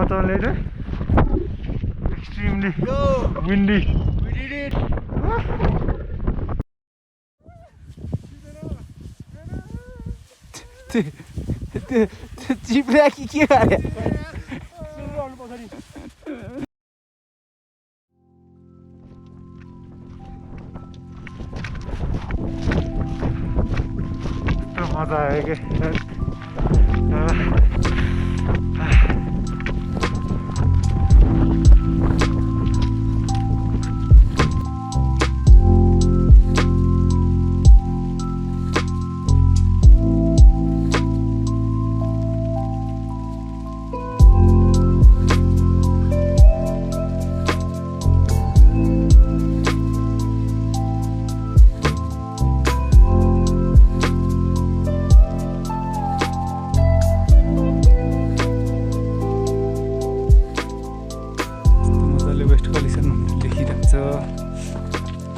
चल्ने रे extremely windy We did it. त्यो चिप्रा कि के गरे मजा आयो कि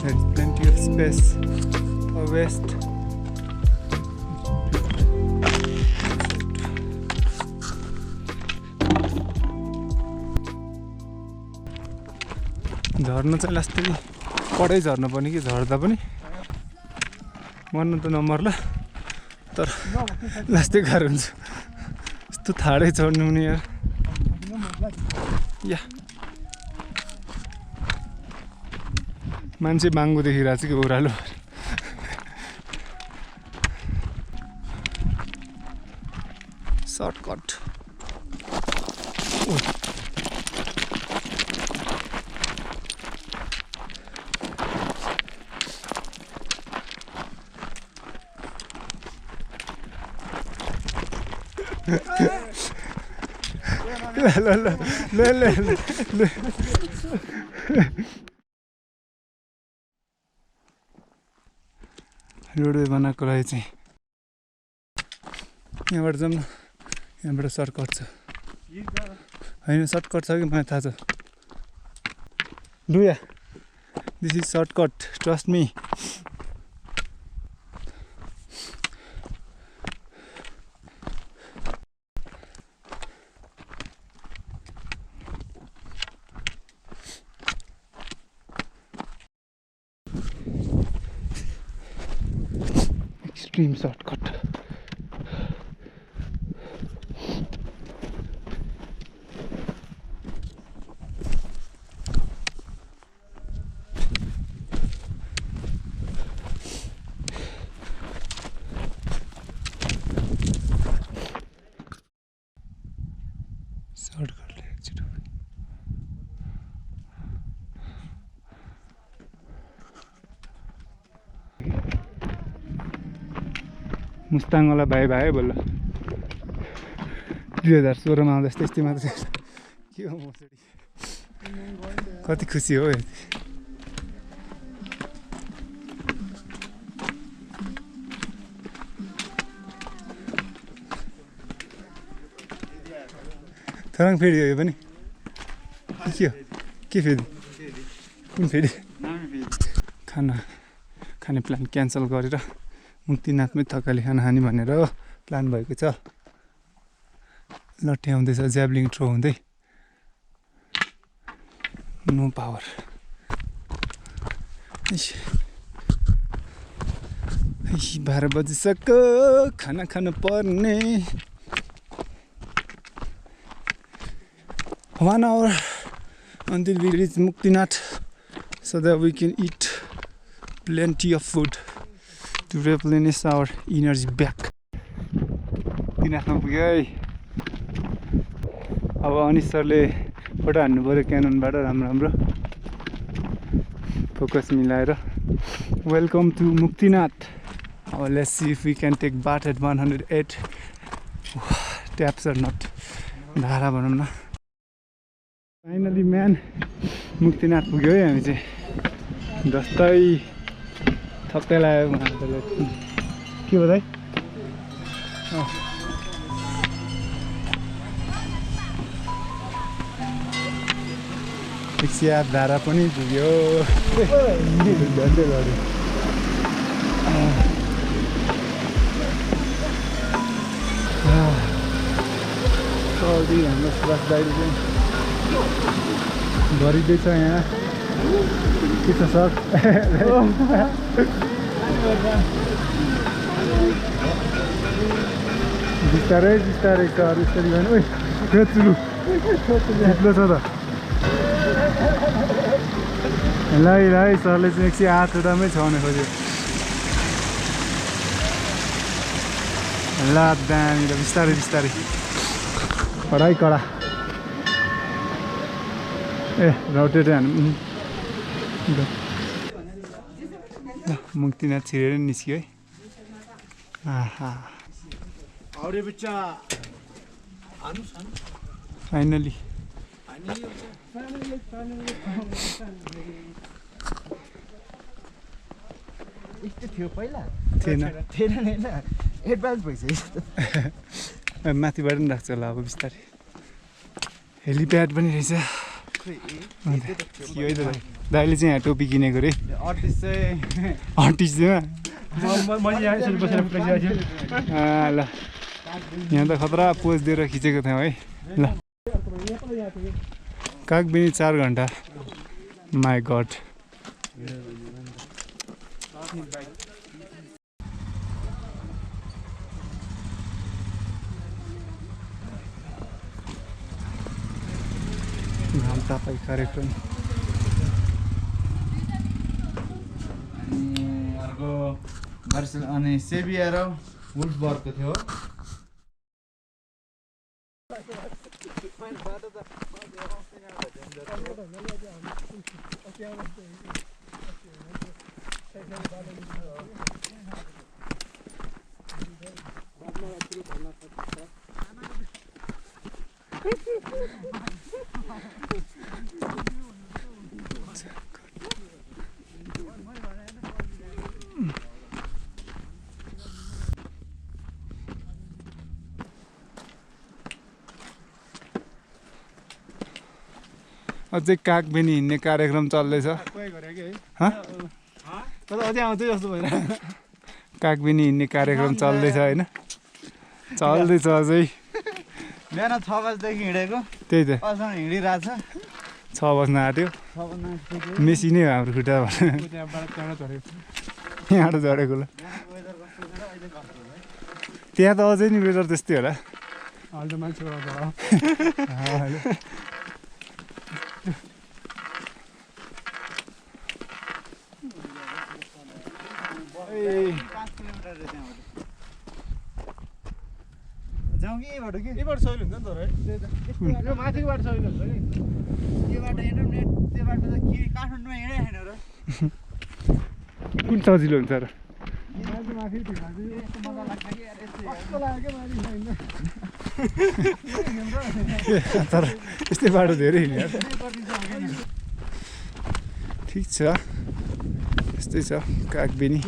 There is plenty of space for west. झर्न चाहिँ लास्टै कडै झर्नु पर्ने कि झर्दा पनि मर्नु त नमर्ला तर लास्टै गाह्रो हुन्छ यस्तो ठाडै चढ्नु नि यार या मान्छे बाङ्गो देखिरहेको छ कि ओह्रालो सर्टकट ल रोडवे बनाएको लागि चाहिँ यहाँबाट जाउँ न यहाँबाट सर्टकट छ होइन सर्टकट छ कि मलाई थाहा छ डुया this is shortcut trust me extreme shortcut. मुस्ताङवाला भाइ भाइ बोल्ला 2016 मा आउँदा त्यस्तै मात्र के हो मोसडी कति खुसी हो थोराङ फेरि हो यो पनि के हो के फेरि कुन फेरि खाने प्लान क्यान्सल गरेर मुक्तिनाथमै थकाली खाना खाने भनेर प्लान भएको छ लट्ठी आउँदैछ ज्याभलिङ थ्रो हुँदै नो पावर 12 बजिसक्यो खाना खानु पर्ने 1 hour until we reach Muktinath so that we can eat plenty of food to replenish our energy back. Muktinathमा पुग्यो है अब अनिश सरले फोटो हान्नु पर्यो क्याननबाट राम्रो फोकस मिलाएर वेलकम टु मुक्तिनाथ अब let's see if we can take bath at 108 taps are not धारा भनौँ न फाइनली म्यान मुक्तिनाथ पुग्यो है हामी चाहिँ जस्तै थप्दै लाग्यो के हो दाइ एकसिया धारा पनि पुग्यो झन्डै गऱ्यो चल्दै हाम्रो सुभाष दाइले चाहिँ गरिँदैछ यहाँ के छ सर बिस्तारै बिस्तारै सर यसरी भएन ओइ चुलु चिप्लो छ त ल सरले चाहिँ एकछिन आठवटामै छाउने खोज्यो ल दामी ल बिस्तारै बिस्तारै कडाइ कडा ए रौटेरै हान्नु मुक्तिनाथ छिरेर निस्क्यो है आहा फाइनली यस्तो थियो पहिला थिएन हैन एडभान्स भइसक्यो माथिबाट पनि राख्छ होला अब बिस्तारै हेलिप्याड पनि रहेछ दाइले चाहिँ यहाँ टोपी किनेको रे 38 ल यहाँ त खतरा पोज दिएर खिचेको थियौँ है ल कागबेनी 4 घन्टा माई गड घाम तापाई कार्यक्रम अर्को मार्सल अनि सेबिया र वुल्फबर्गको थियो अझै कागबेनी हिँड्ने कार्यक्रम चल्दैछ कागबेनी हिँड्ने कार्यक्रम चल्दैछ होइन चल्दैछ अझै बिहान 6 बजेदेखि हिँडेको त्यही त अझसम्म हिँडिरहेछ 6 बज्न आँट्यो मेसी नै हो हाम्रो खुट्टा यहाँबाट झरेको ल त्यहाँ त अझै नि वेदर त्यस्तै होला जाउँ कि यहीँबाट कि यहीँबाट सजिलो हुन्छ नि तर यो माथिबाट सजिलो हुन्छ कि यो बाटो हिँड्नु नि त्यो बाटो त के काठमाडौँमा हिँडै छैन र कुन सजिलो हुन्छ र तर यस्तै बाटो धेरै हिँड्यो ठिक छ यस्तै छ कागबेनी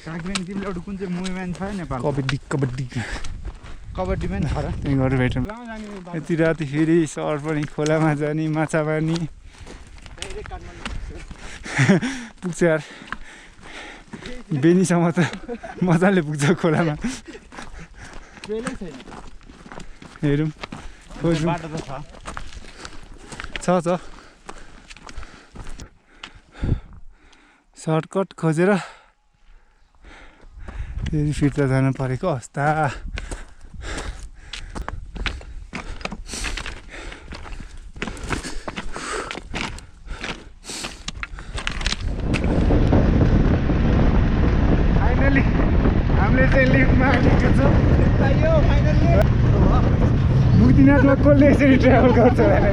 कागबेनी तिमीले एउटा कुन चाहिँ मुभमेन्ट छ नेपाल कबड्डी कबड्डी कबड्डी पनि छ र त्यहीँ गरेर भेटौँ यति राति फेरि सहर पनि खोलामा जाने माछा मार्ने पुग्छ यार बेनीसम्म त मजाले पुग्छ खोलामा हेरौँ खोजौँ बाटो त छ सर्टकट खोजेर फेरि फिर्ता जानु परेको अवस्था फाइनली हामीले चाहिँ लिफ्टमा आइपुगेको छौँ मुक्तिनाथमा कसले यसरी ट्राभल गर्छ भने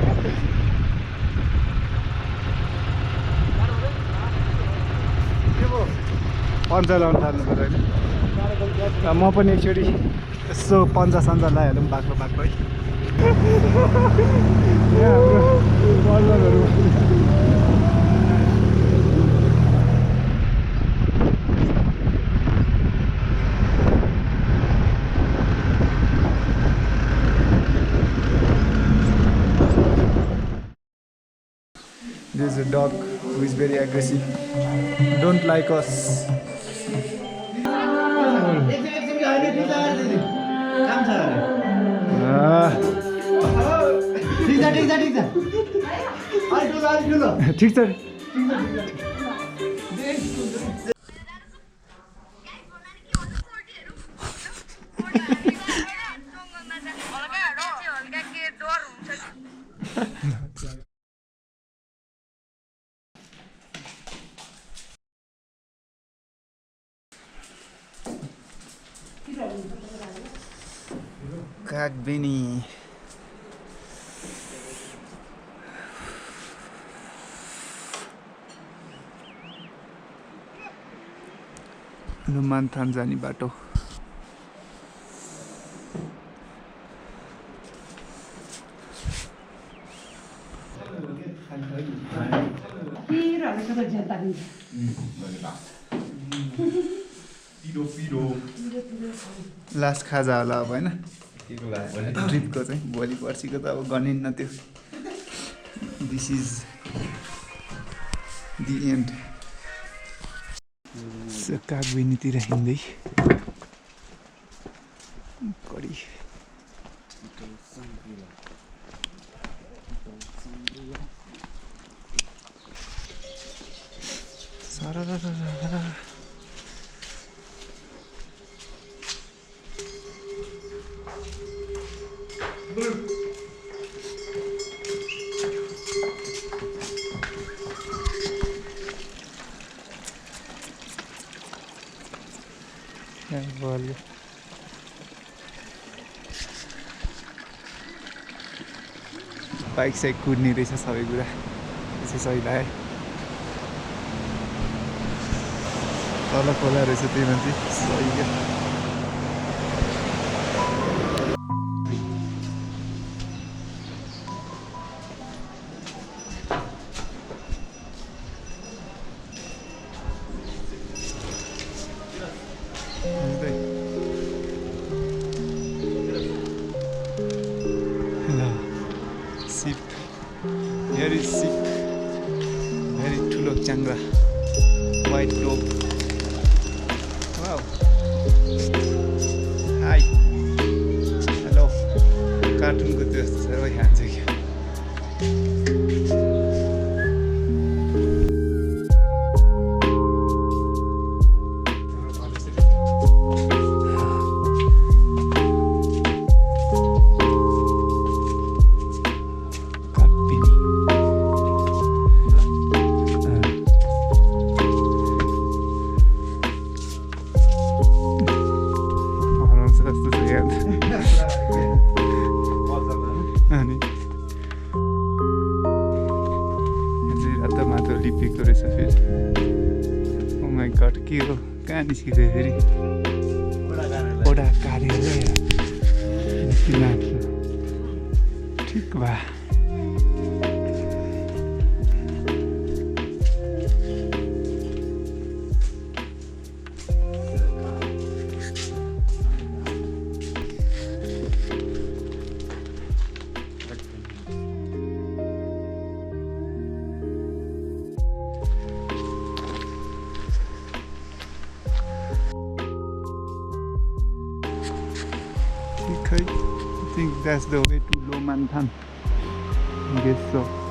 पन्जा लाउनु थाल्नु पर्यो होइन म पनि एकचोटि यसो पन्जा सन्जा लगाइहालौँ बाक्लो बाक्लो है यहाँ हाम्रो बल्लरहरू This is a dog who is very aggressive. Don't like us. ठिक छ कागबेनी हनुमान थान जाने बाटो लास्ट खाजा होला अब होइन ट्रिपको चाहिँ भोलि पर्सिको त अब गनिन्न त्यो दिस इज दि एन्ड कागबेनीतिर हिँड्दै कडी बाइक साइक कुद्ने रहेछ सबै कुरा त्यसै सही लाग्यो तल खोला रहेछ त्यही मान्छे सही क्या Here is sick, very ठुलो च्याङ्ग्रा, white dog. Wow. Hi. Hello. कार्टुनको त्यो सबै खान्छ क्या लिपेको रहेछ फेरि ओ माई गड के हो कहाँ निस्किँदै फेरि वडा कार्यालय मुक्तिनाथ ठिक भा I think that's the way to Lomanthan. I guess so.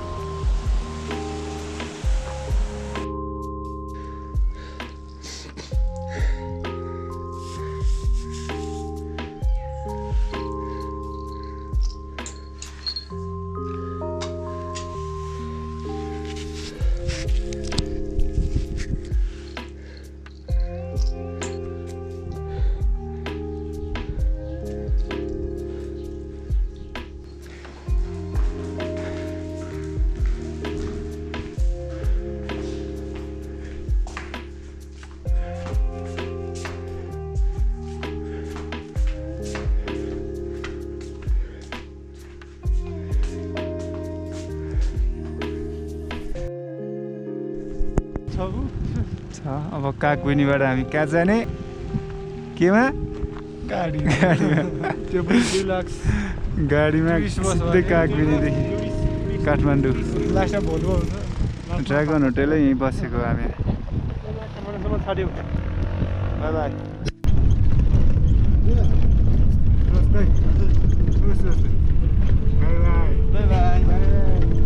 अब कागबेनीबाट हामी कहाँ जाने केमा गाडीमा सिधै कागबेनीदेखि काठमाडौँ ड्रागन होटेलै यहीँ बसेको हामी by by Bye bye. By by